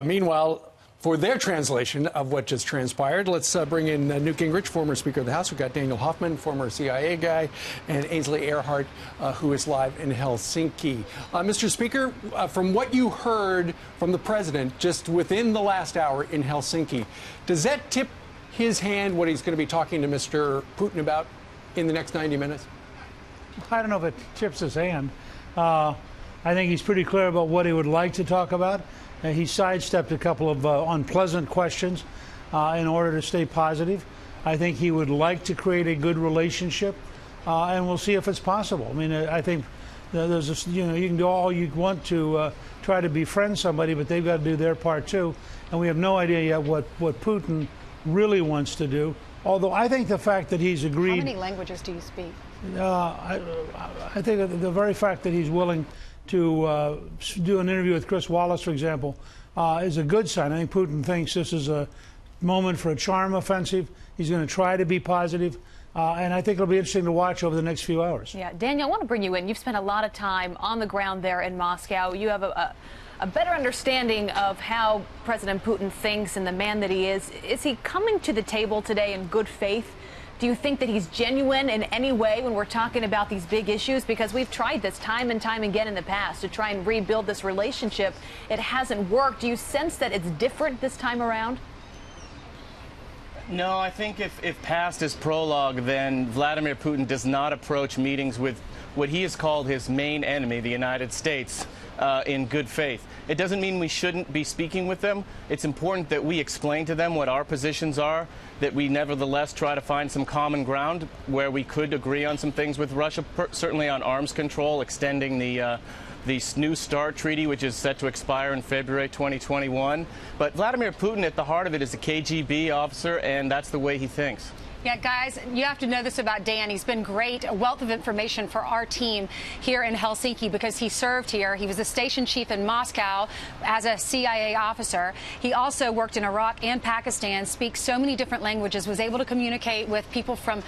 Meanwhile, for their translation of what just transpired, let's bring in Newt Gingrich, former Speaker of the House. We've got Daniel Hoffman, former CIA guy, and Ainsley Earhardt, who is live in Helsinki. Mr. Speaker, from what you heard from the president just within the last hour in Helsinki, does that tip his hand what he's going to be talking to Mr. Putin about in the next 90 minutes? I don't know if it tips his hand. I think he's pretty clear about what he would like to talk about. He sidestepped a couple of unpleasant questions in order to stay positive. I think he would like to create a good relationship, and we'll see if it's possible. I mean, I think there's you can do all you want to try to befriend somebody, but they've got to do their part too. And we have no idea yet what Putin really wants to do. Although I think the fact that he's agreed. How many languages do you speak? I think the very fact that he's willing to do an interview with Chris Wallace, for example, is a good sign. I think Putin thinks this is a moment for a charm offensive. He's going to try to be positive, and I think it'll be interesting to watch over the next few hours. Yeah, Daniel, I want to bring you in. You've spent a lot of time on the ground there in Moscow. You have a better understanding of how President Putin thinks and the man that he is. Is he coming to the table today in good faith? Do you think that he's genuine in any way when we're talking about these big issues? Because we've tried this time and time again in the past to try and rebuild this relationship. It hasn't worked. Do you sense that it's different this time around? No, I think if past is prologue, then Vladimir Putin does not approach meetings with what he has called his main enemy, the United States, in good faith. It doesn't mean we shouldn't be speaking with them. It's important that we explain to them what our positions are, that we nevertheless try to find some common ground where we could agree on some things with Russia, certainly on arms control, extending the New START treaty, which is set to expire in February 2021. But Vladimir Putin, at the heart of it, is a KGB officer, and that's the way he thinks. Yeah, guys, you have to know this about Dan. He's been great, a wealth of information for our team here in Helsinki because he served here. He was the station chief in Moscow as a CIA officer. He also worked in Iraq and Pakistan, speaks so many different languages, was able to communicate with people from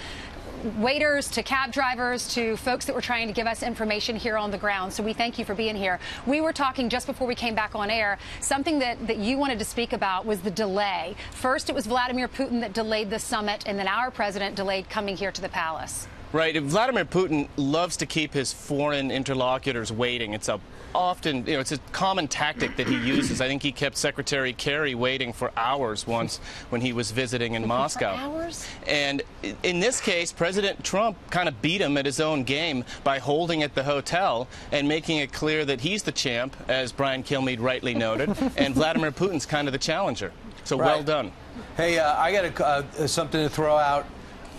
waiters to cab drivers to folks that were trying to give us information here on the ground. So we thank you for being here. We were talking just before we came back on air. Something that you wanted to speak about was the delay. First, it was Vladimir Putin that delayed the summit, and then our president delayed coming here to the palace. Right. Vladimir Putin loves to keep his foreign interlocutors waiting. It's it's a common tactic that he uses. I think he kept Secretary Kerry waiting for hours once when he was visiting in Moscow. For hours? And in this case, President Trump kind of beat him at his own game by holding at the hotel and making it clear that he's the champ, as Brian Kilmeade rightly noted, and Vladimir Putin's kind of the challenger. So right. Well done. Hey, I got something to throw out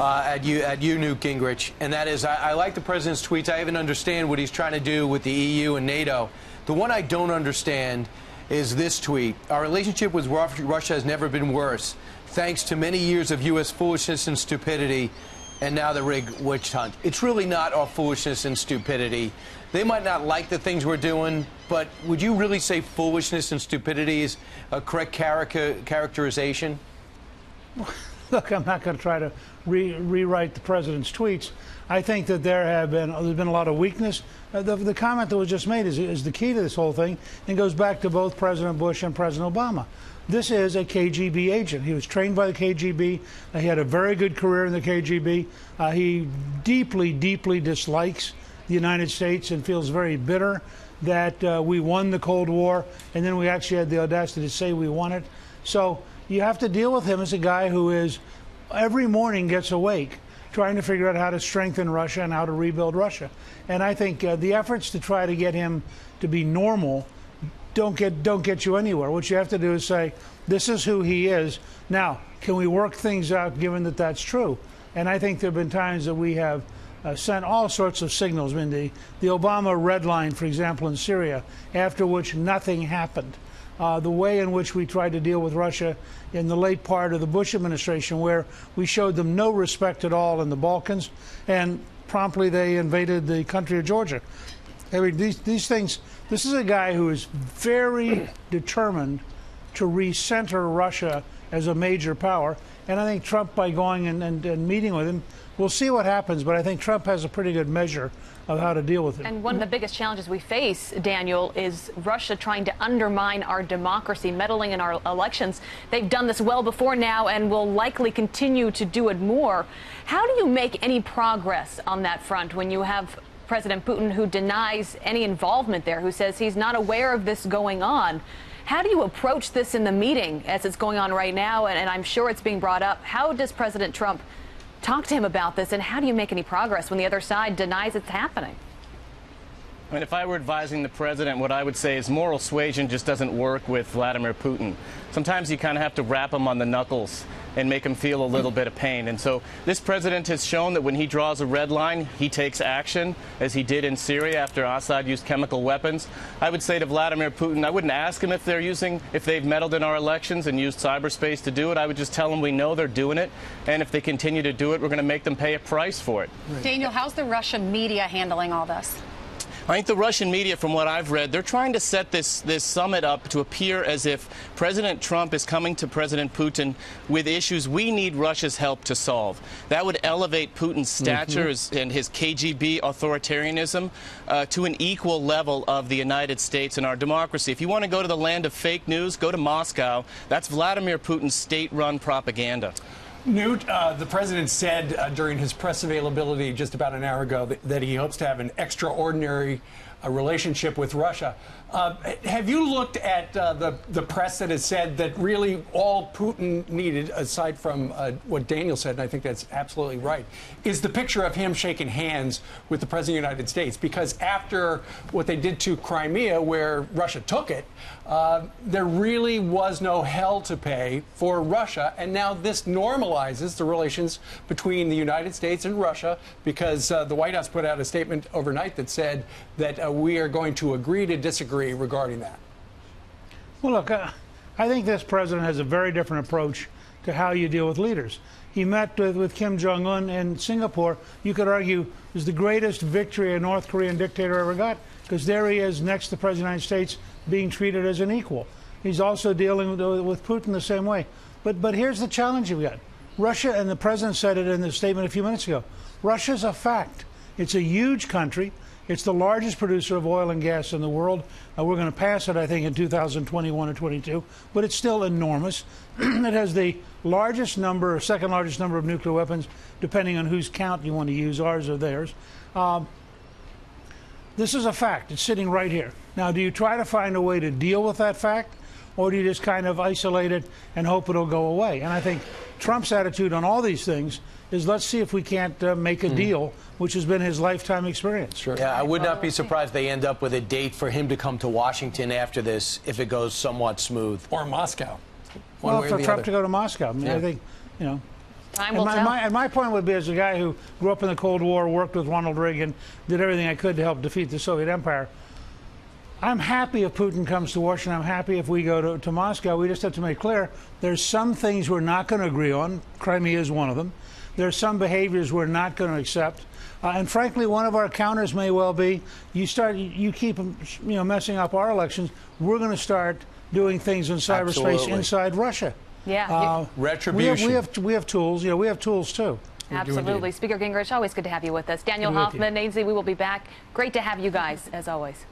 at you, Newt Gingrich, and that is I like the president's tweets. I even understand what he's trying to do with the EU and NATO. The one I don't understand is this tweet. Our relationship with Russia has never been worse, thanks to many years of U.S. foolishness and stupidity, and now the rigged witch hunt. It's really not our foolishness and stupidity. They might not like the things we're doing, but would you really say foolishness and stupidity is a correct characterization? Look, I'm not going to try to rewrite the president's tweets. I think that there's been a lot of weakness. The comment that was just made is the key to this whole thing, and goes back to both President Bush and President Obama. This is a KGB agent. He was trained by the KGB. He had a very good career in the KGB. He deeply, deeply dislikes the United States and feels very bitter that we won the Cold War, and then we actually had the audacity to say we won it. So you have to deal with him as a guy who is every morning gets awake trying to figure out how to strengthen Russia and how to rebuild Russia. And I think the efforts to try to get him to be normal don't get you anywhere. What you have to do is say, this is who he is. Now, can we work things out given that that's true? And I think there have been times that we have sent all sorts of signals. I mean, the Obama red line, for example, in Syria, after which nothing happened. The way in which we tried to deal with Russia in the late part of the Bush administration, where we showed them no respect at all in the Balkans, and promptly they invaded the country of Georgia. I mean, these things, this is a guy who is very determined to recenter Russia as a major power, and I think Trump, by going and meeting with him, we'll see what happens, but I think Trump has a pretty good measure of how to deal with it. And one of the biggest challenges we face, Daniel, is Russia trying to undermine our democracy, meddling in our elections. They've done this well before now and will likely continue to do it more. How do you make any progress on that front when you have President Putin who denies any involvement there, who says he's not aware of this going on? How do you approach this in the meeting as it's going on right now? And I'm sure it's being brought up. How does President Trump talk to him about this, and how do you make any progress when the other side denies it's happening? I mean, if I were advising the president, what I would say is moral suasion just doesn't work with Vladimir Putin. Sometimes you kind of have to rap him on the knuckles and make him feel a little bit of pain. And so this president has shown that when he draws a red line, he takes action, as he did in Syria after Assad used chemical weapons. I would say to Vladimir Putin, I wouldn't ask him if they've meddled in our elections and used cyberspace to do it. I would just tell them we know they're doing it, and if they continue to do it, we're going to make them pay a price for it. Daniel, how's the Russian media handling all this? I think the Russian media, from what I've read, they're trying to set this summit up to appear as if President Trump is coming to President Putin with issues we need Russia's help to solve. That would elevate Putin's stature and his KGB authoritarianism to an equal level of the United States and our democracy. If you want to go to the land of fake news, go to Moscow. That's Vladimir Putin's state-run propaganda. Newt, the president said during his press availability just about an hour ago that he hopes to have an extraordinary relationship with Russia. Have you looked at the press that has said that really all Putin needed, aside from what Daniel said, and I think that's absolutely right, is the picture of him shaking hands with the President of the United States? Because after what they did to Crimea, where Russia took it, there really was no hell to pay for Russia. And now this normalizes the relations between the United States and Russia, because the White House put out a statement overnight that said that we are going to agree to disagree regarding that. Well, look, I think this president has a very different approach to how you deal with leaders. He met with Kim Jong-un in Singapore. You could argue is the greatest victory a North Korean dictator ever got, because there he is next to the President of the United States being treated as an equal. He's also dealing with Putin the same way. But here's the challenge you've got. Russia, and the president said it in the statement a few minutes ago, Russia's a fact. It's a huge country. It's the largest producer of oil and gas in the world. We're going to pass it, I think, in 2021 or 22, but it's still enormous. It has the largest number, or second largest number of nuclear weapons, depending on whose count you want to use, ours or theirs. This is a fact. It's sitting right here. Now, do you try to find a way to deal with that fact, or do you just kind of isolate it and hope it'll go away? And I think Trump's attitude on all these things is let's see if we can't make a deal, which has been his lifetime experience. Sure. Yeah, I would not be surprised they end up with a date for him to come to Washington after this if it goes somewhat smooth. Or Moscow. Well, for Trump to go to Moscow. I mean, I think, you know. Time will tell. And my point would be, as a guy who grew up in the Cold War, worked with Ronald Reagan, did everything I could to help defeat the Soviet Empire, I'm happy if Putin comes to Washington. I'm happy if we go to Moscow. We just have to make clear there's some things we're not going to agree on. Crimea is one of them. There's some behaviors we're not going to accept. And frankly, one of our counters may well be you keep messing up our elections, we're going to start doing things in cyberspace inside Russia. Yeah. Retribution. We have tools. We have tools too. Absolutely. Speaker Gingrich, always good to have you with us. Daniel Hoffman, Ainsley, we will be back. Great to have you guys, as always.